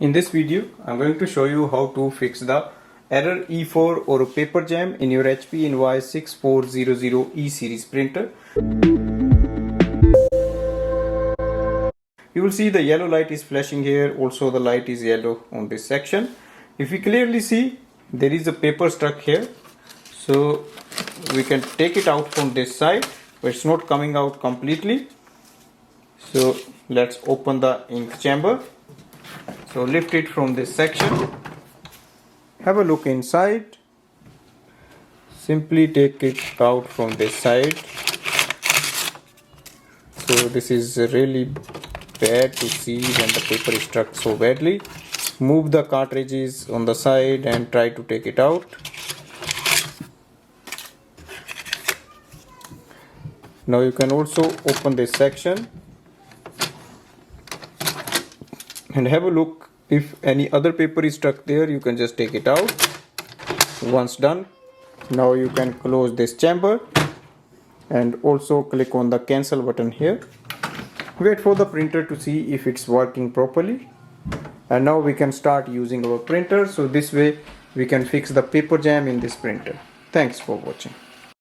In this video, I'm going to show you how to fix the error E4 or paper jam in your HP Invoice 6400E series printer. You will see the yellow light is flashing here, also the light is yellow on this section. If you clearly see, there is a paper stuck here. So we can take it out from this side, but it's not coming out completely. So let's open the ink chamber. So lift it from this section, have a look inside, simply take it out from this side. So this is really bad to see when the paper is stuck so badly. Move the cartridges on the side and try to take it out. Now you can also open this section and have a look. If any other paper is stuck there, you can just take it out. Once done, now you can close this chamber and also click on the cancel button here. Wait for the printer to see if it's working properly, and now we can start using our printer. So this way we can fix the paper jam in this printer. Thanks for watching.